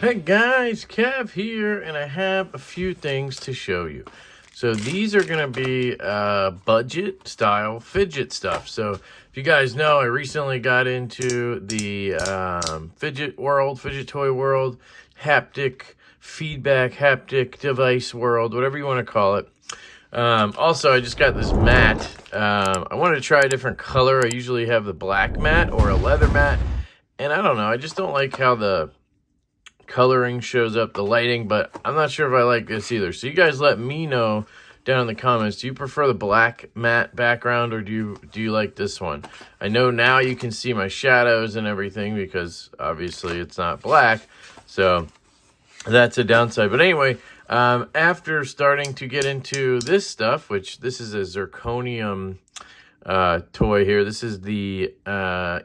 Hey guys, Kev here, and I have a few things to show you. So these are going to be budget style fidget stuff. So if you guys know, I recently got into the fidget world, fidget toy world, haptic feedback, haptic device world, whatever you want to call it. Also, I just got this mat. I wanted to try a different color. I usually have the black mat or a leather mat, and I don't know, I just don't like how the coloring shows up, the lighting, but I'm not sure if I like this either. So you guys let me know down in the comments. Do you prefer the black matte background, or do you like this one? I know now you can see my shadows and everything because obviously it's not black, so that's a downside. But anyway, after starting to get into this stuff, which this is a zirconium toy here. This is the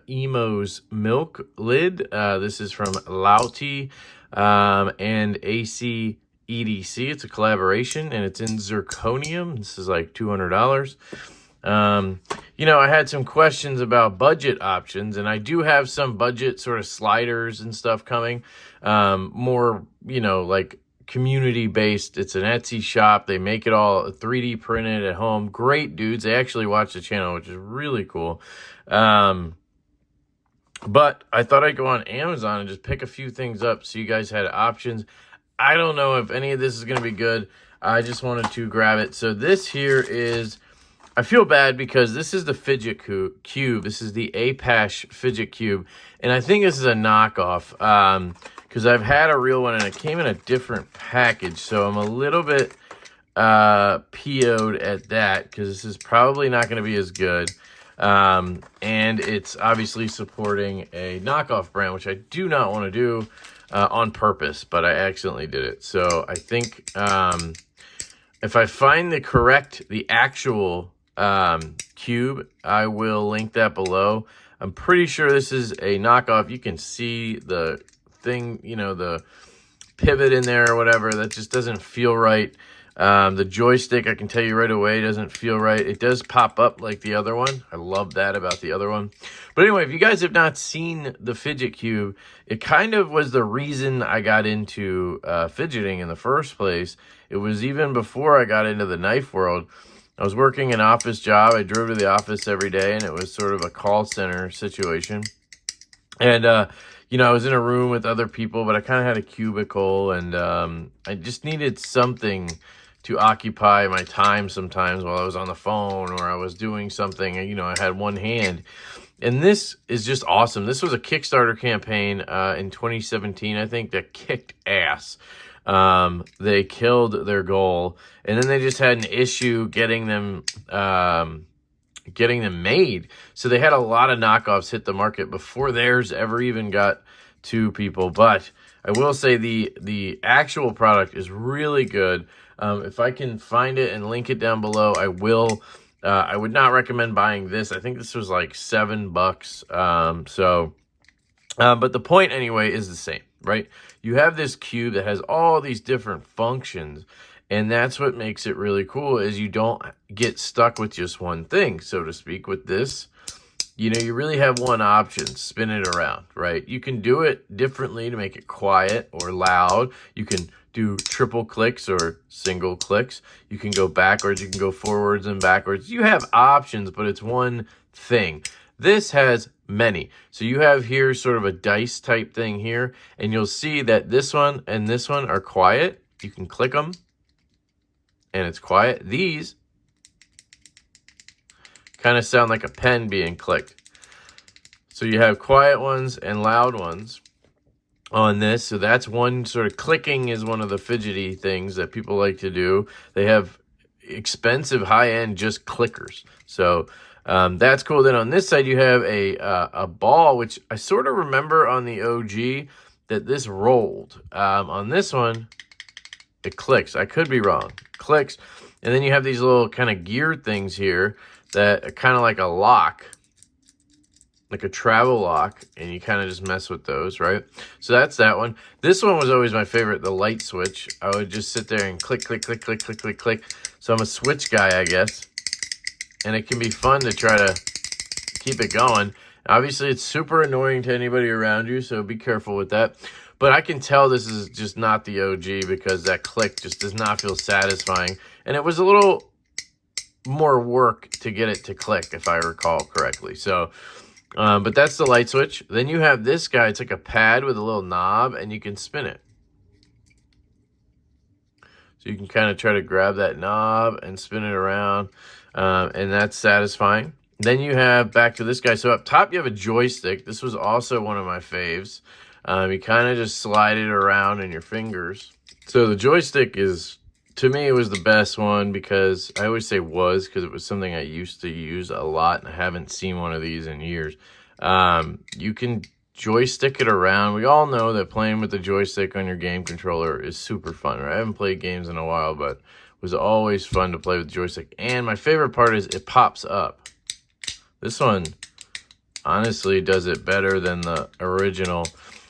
Emo's Milk Lid. This is from LeftyEDC and LeftyEDC. It's a collaboration, and it's in zirconium. This is like $200. You know, I had some questions about budget options, and I do have some budget sort of sliders and stuff coming. More, you know, like community based. It's an Etsy shop. They make it all 3D printed at home. Great dudes. They actually watch the channel, which is really cool. But I thought I'd go on Amazon and just pick a few things up so you guys had options. I don't know if any of this is going to be good. I just wanted to grab it. So this here is, I feel bad because this is the Fidget Cube. This is the Apache Fidget Cube. And I think this is a knockoff. Because I've had a real one and it came in a different package. So I'm a little bit PO'd at that because this is probably not going to be as good. And it's obviously supporting a knockoff brand, which I do not want to do on purpose, but I accidentally did it. So I think if I find the actual cube, I will link that below. I'm pretty sure this is a knockoff. You can see the thing, you know, the pivot in there or whatever. That just doesn't feel right. The joystick, I can tell you right away, doesn't feel right. It does pop up like the other one. I love that about the other one. But anyway, if you guys have not seen the Fidget Cube, it kind of was the reason I got into fidgeting in the first place. It was even before I got into the knife world. I was working an office job. I drove to the office every day, and it was sort of a call center situation. And, you know, I was in a room with other people, but I kind of had a cubicle, and I just needed something to occupy my time sometimes while I was on the phone or I was doing something, and, you know, I had one hand. And this is just awesome. This was a Kickstarter campaign in 2017, I think, that kicked ass. They killed their goal, and then they just had an issue getting them made. So they had a lot of knockoffs hit the market before theirs ever even got to people. But I will say the actual product is really good. If I can find it and link it down below, I will. I would not recommend buying this. I think this was like $7. But the point anyway is the same, right? You have this cube that has all these different functions, and that's what makes it really cool, is you don't get stuck with just one thing, so to speak. With this, you know, you really have one option: spin it around, right? You can do it differently to make it quiet or loud. You can do triple clicks or single clicks. You can go backwards, you can go forwards and backwards. You have options, but it's one thing. This has many. So you have here sort of a dice type thing here, and you'll see that this one and this one are quiet. You can click them, and it's quiet. These kind of sound like a pen being clicked. So you have quiet ones and loud ones on this. So that's one sort of, clicking is one of the fidgety things that people like to do. They have expensive high-end just clickers. So that's cool. Then on this side you have a ball, which I sort of remember on the OG that this rolled. On this one, it clicks. I could be wrong. Clicks. And then you have these little kind of gear things here that are kind of like a lock, like a travel lock, and you kind of just mess with those, right? So that's that one. This one was always my favorite, the light switch. I would just sit there and click, click, click, click, click, click, click. So I'm a switch guy, I guess. And it can be fun to try to keep it going. Obviously, it's super annoying to anybody around you, so be careful with that. But I can tell this is just not the OG because that click just does not feel satisfying. And it was a little more work to get it to click, if I recall correctly. So, but that's the light switch. Then you have this guy. It's like a pad with a little knob, and you can spin it. So you can kind of try to grab that knob and spin it around, and that's satisfying. Then you have back to this guy. So up top, you have a joystick. This was also one of my faves. You kind of just slide it around in your fingers. So the joystick is, to me, it was the best one because I always say was because it was something I used to use a lot, and I haven't seen one of these in years. You can joystick it around. We all know that playing with the joystick on your game controller is super fun, right? I haven't played games in a while, but it was always fun to play with the joystick. And my favorite part is it pops up. This one honestly does it better than the original.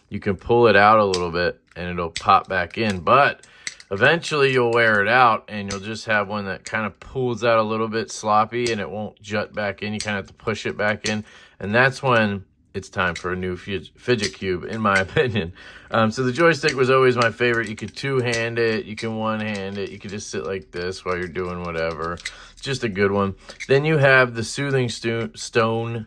You can pull it out a little bit and it'll pop back in, but eventually you'll wear it out and you'll just have one that kind of pulls out a little bit sloppy and it won't jut back in. You kind of have to push it back in, and that's when it's time for a new fidget cube, in my opinion. So the joystick was always my favorite. You could two-hand it, you can one-hand it, you could just sit like this while you're doing whatever. Just a good one. Then you have the soothing stone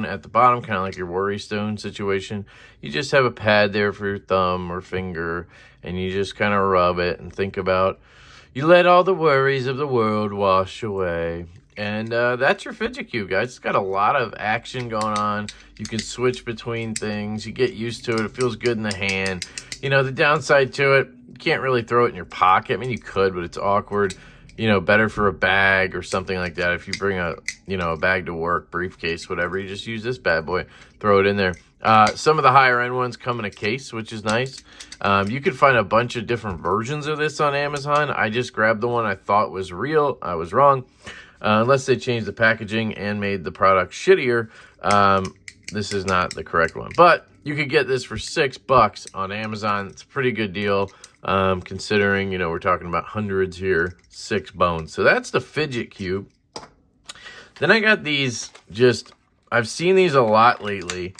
at the bottom, kind of like your worry stone situation. You just have a pad there for your thumb or finger, and you just kind of rub it and think about, you let all the worries of the world wash away. And that's your fidget cube, guys. It's got a lot of action going on. You can switch between things. You get used to it. It feels good in the hand. You know, the downside to it, you can't really throw it in your pocket. I mean, you could, but it's awkward. You know, better for a bag or something like that. If you bring a bag to work, briefcase, whatever, you just use this bad boy, throw it in there. Some of the higher end ones come in a case, which is nice. You can find a bunch of different versions of this on Amazon. I just grabbed the one I thought was real. I was wrong. Unless they changed the packaging and made the product shittier, this is not the correct one. But you could get this for $6 on Amazon. It's a pretty good deal, considering, we're talking about hundreds here, 6 bones. So that's the fidget cube. Then I got these, I've seen these a lot lately.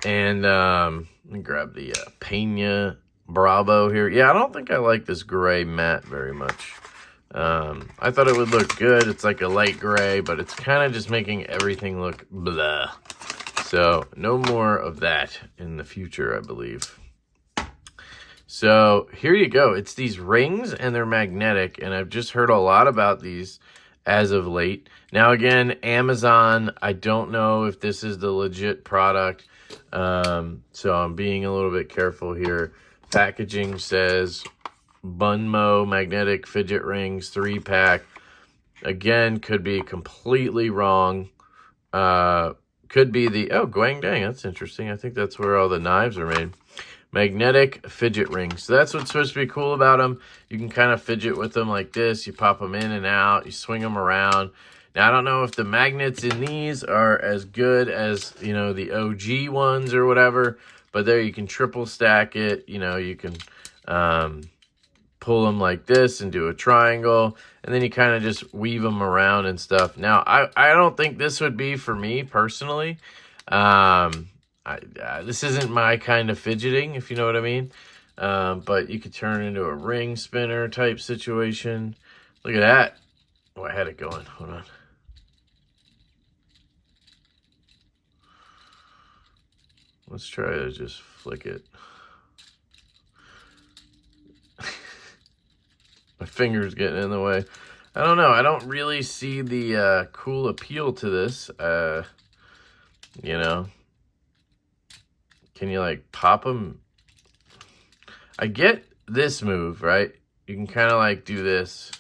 And let me grab the Pena Bravo here. Yeah, I don't think I like this gray matte very much. I thought it would look good. It's like a light gray, but it's kind of just making everything look blah. So no more of that in the future, I believe. So here you go. It's these rings and they're magnetic, and I've just heard a lot about these as of late. Now again, Amazon, I don't know if this is the legit product. So I'm being a little bit careful here. Packaging says Bunmo magnetic fidget rings 3-pack. Again, could be completely wrong. Could be the, oh, Guang Dang, that's interesting. I think that's where all the knives are made. Magnetic fidget rings. So that's what's supposed to be cool about them. You can kind of fidget with them like this. You pop them in and out. You swing them around. Now, I don't know if the magnets in these are as good as, the OG ones or whatever. But there, you can triple stack it. You can pull them like this and do a triangle, and then you kind of just weave them around and stuff. Now, I don't think this would be for me personally. This isn't my kind of fidgeting, if you know what I mean. But you could turn it into a ring spinner type situation. Look at that. Oh, I had it going. Hold on. Let's try to just flick it. My finger's getting in the way. I don't know. I don't really see the cool appeal to this. Can you pop them? I get this move, right? You can kind of do this.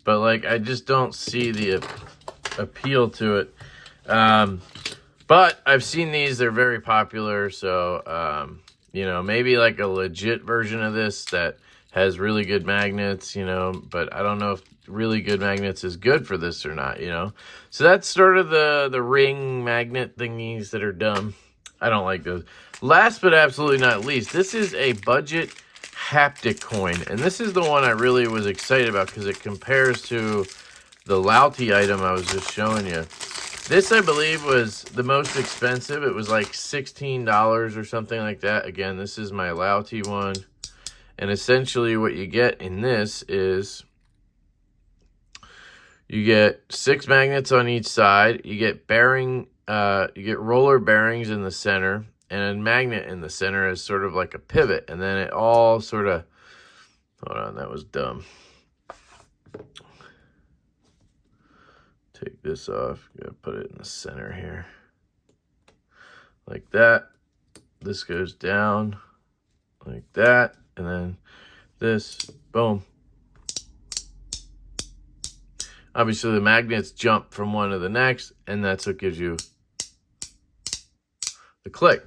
But I just don't see the appeal to it. But I've seen these. They're very popular. So, maybe a legit version of this that has really good magnets, but I don't know if really good magnets is good for this or not, So that's sort of the ring magnet thingies that are dumb. I don't like those. Last but absolutely not least, this is a budget Haptic coin. And this is the one I really was excited about because it compares to the Louty item I was just showing you. This, I believe, was the most expensive. It was like $16 or something like that. Again, this is my Louty one. And essentially what you get in this is you get 6 magnets on each side. You get you get roller bearings in the center and a magnet in the center as sort of like a pivot. And then it all sort of, hold on, that was dumb. Take this off, gotta put it in the center here. Like that. This goes down like that. And then this, boom. Obviously the magnets jump from one to the next, and that's what gives you the click.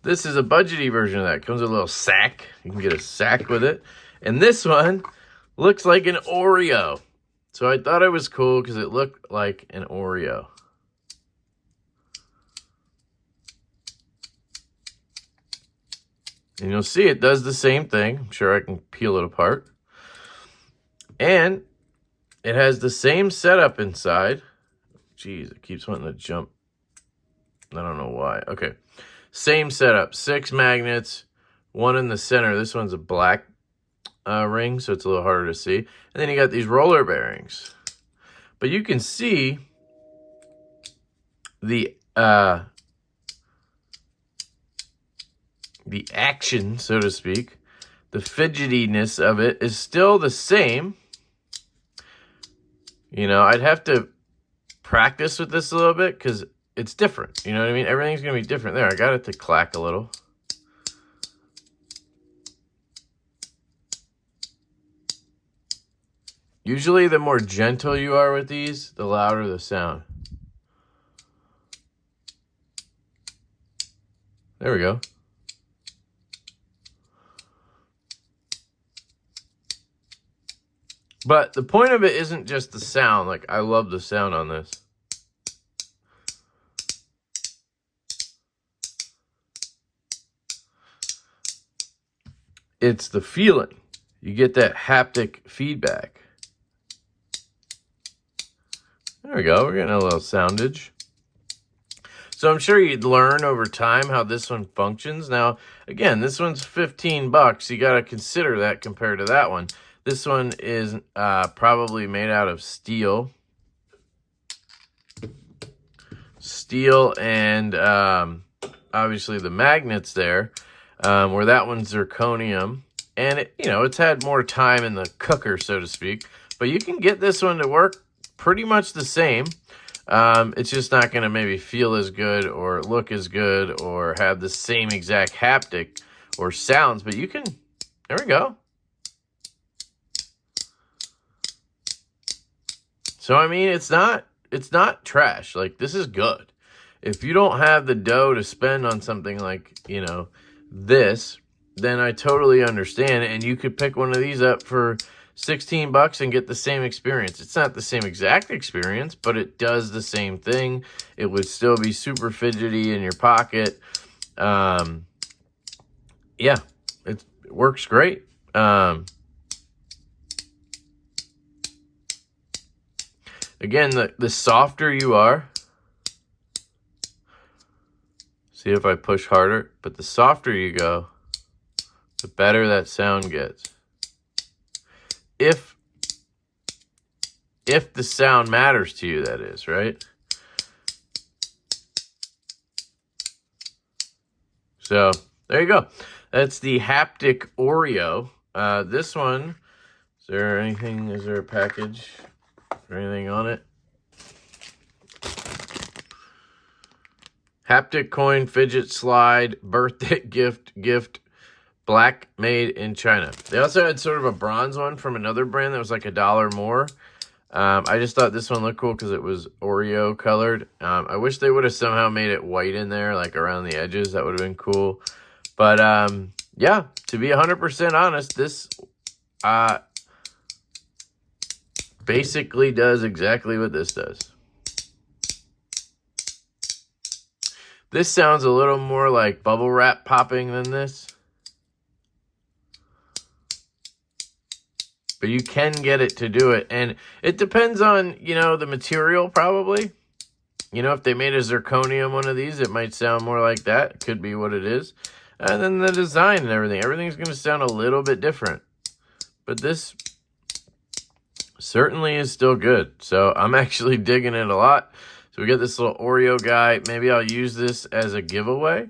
This is a budgety version of that. It comes with a little sack. You can get a sack with it. And this one looks like an Oreo. So I thought it was cool because it looked like an Oreo. And you'll see it does the same thing. I'm sure I can peel it apart. And it has the same setup inside. Jeez, it keeps wanting to jump. I don't know why. Okay. Same setup. 6 magnets. One in the center. This one's a black ring, so it's a little harder to see. And then you got these roller bearings. But you can see the action, so to speak. The fidgetiness of it is still the same. You know, I'd have to practice with this a little bit because it's different. You know what I mean? Everything's going to be different. There, I got it to clack a little. Usually, the more gentle you are with these, the louder the sound. There we go. But the point of it isn't just the sound. Like, I love the sound on this. It's the feeling. You get that haptic feedback. There we go. We're getting a little soundage. So I'm sure you'd learn over time how this one functions. Now, again, this one's $15. You got to consider that compared to that one. This one is probably made out of steel. Steel and obviously the magnets there, where that one's zirconium. And, it's had more time in the cooker, so to speak. But you can get this one to work pretty much the same. It's just not going to maybe feel as good or look as good or have the same exact haptic or sounds. But you can, there we go. So, I mean, it's not trash. Like, this is good. If you don't have the dough to spend on something like, this, then I totally understand. And you could pick one of these up for $16 and get the same experience. It's not the same exact experience, but it does the same thing. It would still be super fidgety in your pocket. Yeah, it works great. Again, the softer you are, see if I push harder, but the softer you go, the better that sound gets. If the sound matters to you, that is, right? So, there you go. That's the Haptic Oreo. This one, is there a package or anything on it? Haptic coin, fidget slide, birthday gift, black, made in China. They also had sort of a bronze one from another brand that was like $1 more. I just thought this one looked cool because it was Oreo colored. I wish they would have somehow made it white in there, like around the edges. That would have been cool. But yeah, to be 100% honest, this basically does exactly what this does. This sounds a little more like bubble wrap popping than this. But you can get it to do it. And it depends on, you know, the material probably. You know, if they made a zirconium one of these, it might sound more like that. It could be what it is. And then the design and everything. Everything's going to sound a little bit different. But this certainly is still good. So I'm actually digging it a lot. So we got this little Oreo guy. Maybe I'll use this as a giveaway.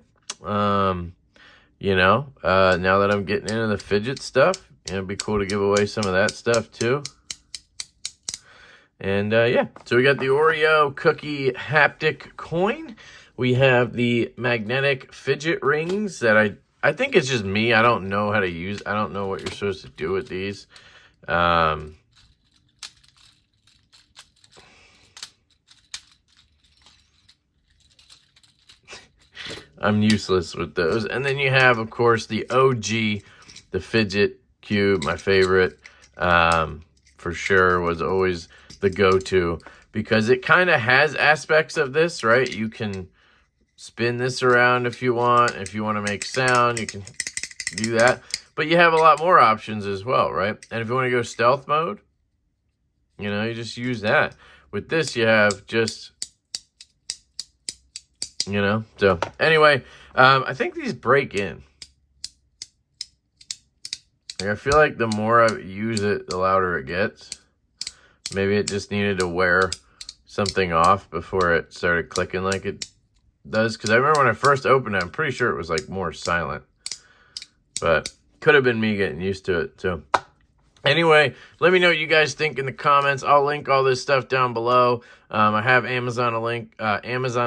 You know, now that I'm getting into the fidget stuff, it'd be cool to give away some of that stuff too. And yeah, so we got the Oreo cookie haptic coin. We have the magnetic fidget rings that I think it's just me. I don't know how to use. I don't know what you're supposed to do with these. I'm useless with those. And then you have, of course, the OG, the Fidget Cube, my favorite. For sure was always the go-to because it kind of has aspects of this, right? You can spin this around if you want. If you want to make sound, you can do that. But you have a lot more options as well, right? And if you want to go stealth mode, you know, you just use that. With this, you have just... You know, so anyway, I think these break in. Like, I feel like the more I use it, the louder it gets. Maybe it just needed to wear something off before it started clicking like it does. Because I remember when I first opened it, I'm pretty sure it was like more silent. But could have been me getting used to it. So anyway, let me know what you guys think in the comments. I'll link all this stuff down below. I have Amazon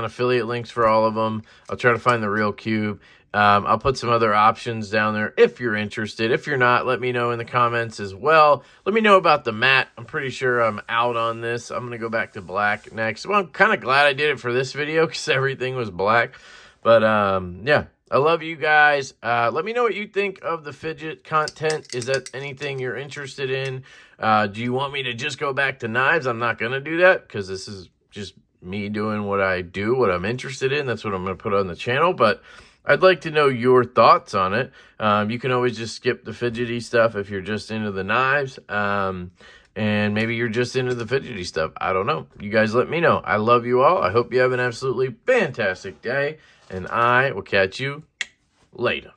affiliate links for all of them. I'll try to find the real cube. I'll put some other options down there if you're interested. If you're not, let me know in the comments as well. Let me know about the mat. I'm pretty sure I'm out on this. I'm going to go back to black next. Well, I'm kind of glad I did it for this video because everything was black. But yeah. I love you guys. Let me know what you think of the fidget content. Is that anything you're interested in? Do you want me to just go back to knives? I'm not going to do that because this is just me doing what I do, what I'm interested in. That's what I'm going to put on the channel. But I'd like to know your thoughts on it. You can always just skip the fidgety stuff if you're just into the knives. And maybe you're just into the fidgety stuff. I don't know. You guys let me know. I love you all. I hope you have an absolutely fantastic day. And I will catch you later.